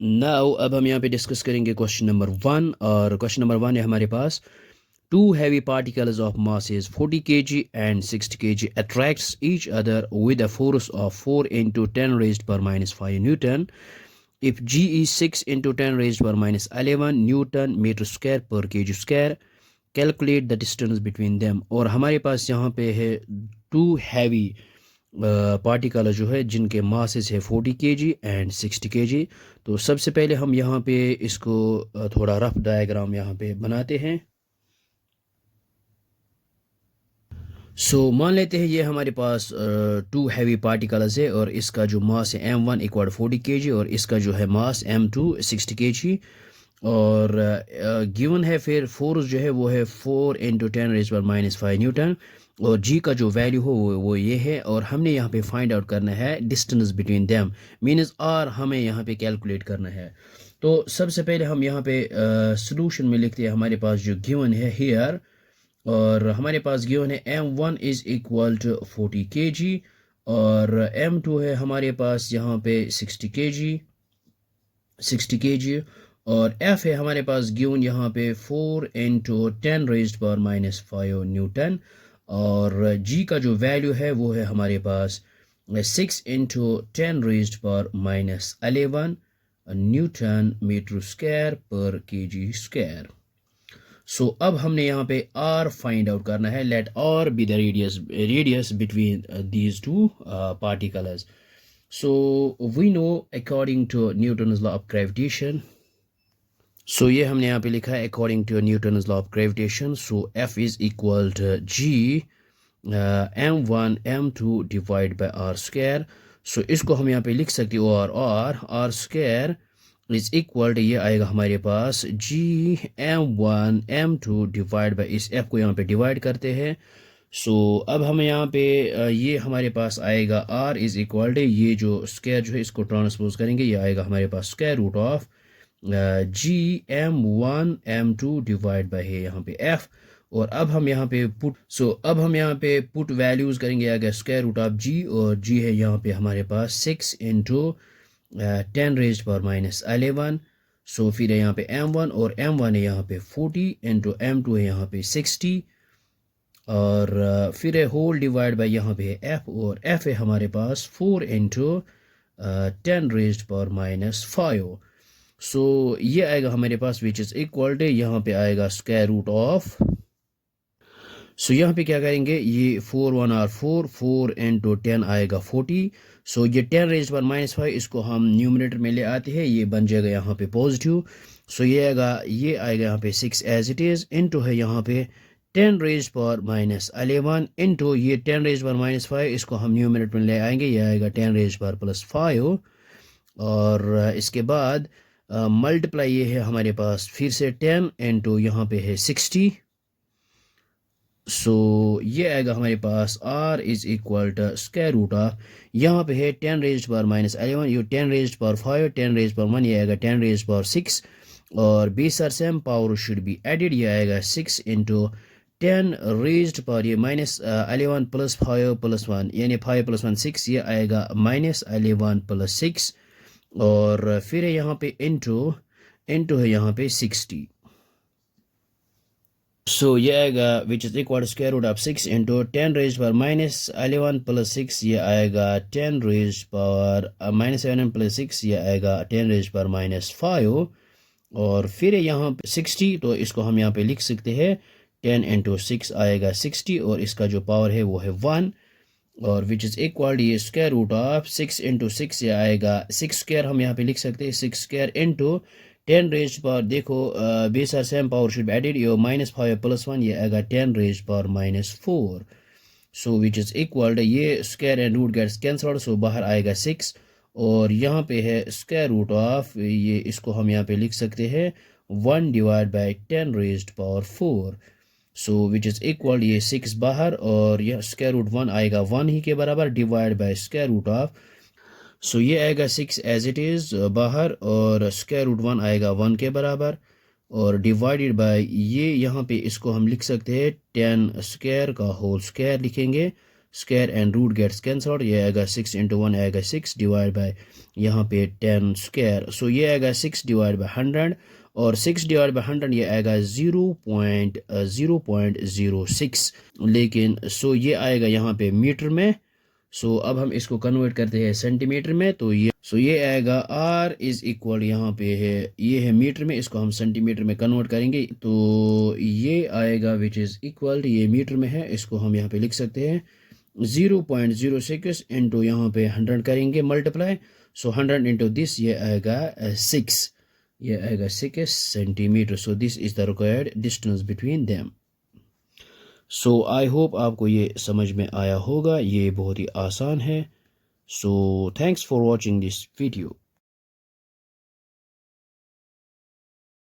Now अब हम यहाँ पे डिस्कस करेंगे क्वेश्चन नंबर 1। और क्वेश्चन नंबर 1 है हमारे पास, to heavy particles of masses 40 kg and 60 kg attracts each other with a force of 4 into 10 raised per minus 5 newton. If g is 6 into 10 raised per minus 11 newton meter square per kg square, calculate the distance between them। और हमारे पास यहाँ पे है to heavy particle जो है जिनके masses है 40 kg and 60 kg। तो सबसे पहले हम यहाँ पे इसको थोड़ा रफ डायग्राम यहाँ पे बनाते हैं। मान लेते हैं ये हमारे पास टू हैवी पार्टिकल्स है और इसका जो मास है m1 इक्वल 40 kg और इसका जो है मास m2 60 kg। और गिवन है फिर फोर्स जो है वो है 4 इंटू 10 रेज पर माइनस 5 न्यूटन। और जी का जो वैल्यू हो वो ये है। और हमने यहाँ पे फाइंड आउट करना है distance between them, means r हमें यहाँ पे कैलकुलेट करना है। तो सबसे पहले हम यहाँ पे सोल्यूशन में लिखते हैं हमारे पास जो गिवन है हियर। और हमारे पास गिवन है m1 is equal to 40 kg और m2 है हमारे पास यहाँ पे 60 kg और f है हमारे पास गिवन यहाँ पे 4 into 10 raised power minus 5 newton. और g का जो वैल्यू है वो है हमारे पास 6 into 10 raised power minus 11 newton metre square पर केजी स्क्वायर। अब हमने यहाँ पे r फाइंड आउट करना है। Let r be the radius between these two particles। We know according to Newton's law of gravitation. ये हमने यहाँ पे लिखा है according to Newton's law of gravitation. f is equal to g m1 m2 divide by r square. इसको हम यहाँ पे लिख सकते हो और r square is equal to ये आएगा हमारे पास g m1 m2 divide by इस f को यहाँ पे डिवाइड करते हैं। अब हमें यहाँ पे ये हमारे पास आएगा r इज इक्वल टू ये जो स्क्वायर जो है इसको ट्रांसपोज करेंगे, ये आएगा हमारे पास square root of g m1 m2 divide by है यहाँ पे f। और अब हम यहाँ पे पुट वैल्यूज करेंगे, अगर स्क्वायर रूट ऑफ g और g है यहाँ पे हमारे पास 6 इंटू 10 रेज्ड पावर माइनस 11। फिर है यहाँ पे m1 और m1 है यहाँ पे 40 इंटू m2 है यहाँ पे 60 और फिर है होल डिवाइड बाय यहाँ पे है f और f है हमारे पास 4 इंटू 10 रेज्ड पावर माइनस 5। ये आएगा हमारे पास विच इज इक्वल टू यहाँ पे आएगा स्क्वायर रूट ऑफ। यहाँ पे क्या करेंगे, ये 4 1 आर 4 इंटू 10 आएगा 40। ये 10 रेज पर माइनस 5 इसको हम न्यूमरेटर में ले आते हैं, ये बन जाएगा यहाँ पे पॉजिटिव। ये आएगा यहाँ पे 6 एज इट इज़ इंटू है यहाँ पे 10 रेज पर माइनस 11 इंटू ये 10 रेज पर माइनस 5 इसको हम न्यूमरेटर में ले आएंगे, ये आएगा 10 रेज पर प्लस 5। और इसके बाद मल्टीप्लाई ये है हमारे पास फिर से 10 इंटू यहाँ पे है 60। ये आएगा हमारे पास r is equal to square root of यहाँ पे है 10 रेज्ड पावर माइनस 11, ये 10 रेज्ड पावर 5 10 रेज्ड पावर 1, ये आएगा 10 रेज्ड पावर 6 और base are same power should be added, ये आएगा 6 इंटू 10 रेज्ड पावर ये माइनस 11 प्लस 5 प्लस 1 यानी 5 प्लस 1 6, ये आएगा माइनस 11 प्लस 6 और फिर है यहाँ पे इंटू है यहाँ पे 60। ये आएगा which is equal square root of 6 into 10 raised power minus 11 plus 6, ये आएगा 10 रेज्ड पावर माइनस 11 प्लस 6, ये आएगा 10 रेज्ड पावर माइनस 5 और फिर यहाँ पे 60। तो इसको हम यहाँ पे लिख सकते हैं 10 इंटू 6 आएगा 60 और इसका जो पावर है वो है 1 और विच इज इक्वल ये स्क्वायर रूट ऑफ 6 इंटू 6, ये आएगा 6 स्क्वायर हम यहाँ पे लिख सकते हैं 6 स्क्वायर इंटू 10 रेज्ड पावर देखो base are same power should be added, ये माइनस 5 प्लस 1, ये आएगा 10 raised power minus 4। Which is equal ये square and root gets cancelled, बाहर आएगा 6 और यहाँ पे है स्क्वायर रूट ऑफ ये इसको हम यहाँ पे लिख सकते हैं 1 divide by 10 raised power 4। Which is equal ये 6 बाहर और यह स्क्वायर रूट 1 आएगा 1 ही के बराबर divide by square root of ये आएगा 6 एज इट इज़ बाहर और स्क्वायर रूट 1 आएगा 1 के बराबर और डिवाइडेड बाय ये यहाँ पे इसको हम लिख सकते हैं 10 स्क्वायर का होल स्क्वायर लिखेंगे। Square and root gets cancelled, ये आएगा 6 इंटू 1 आएगा 6 डिवाइड बाय यहाँ पे 10 स्क्वायर, सो ये आएगा 6 डिवाइड बाय 100 और 6 डिवाइड बाय 100 ये आएगा 0.06, लेकिन सो ये आएगा यहाँ पे मीटर में। सो अब हम इसको कन्वर्ट करते हैं सेंटीमीटर में, तो ये आएगा R इज इक्वल, यहाँ पे है ये है मीटर में, इसको हम सेंटीमीटर में कन्वर्ट करेंगे तो ये आएगा विच इज़ इक्वल, ये मीटर में है, इसको हम यहाँ पे लिख सकते हैं 0.06 इंटू यहाँ पे 100 करेंगे मल्टीप्लाई, सो 100 इंटू दिस ये आएगा 6, ये आएगा 6 centimetre. So this is the required distance between them. So I hope आपको ये समझ में आया होगा, ये बहुत ही आसान है। So thanks for watching this video.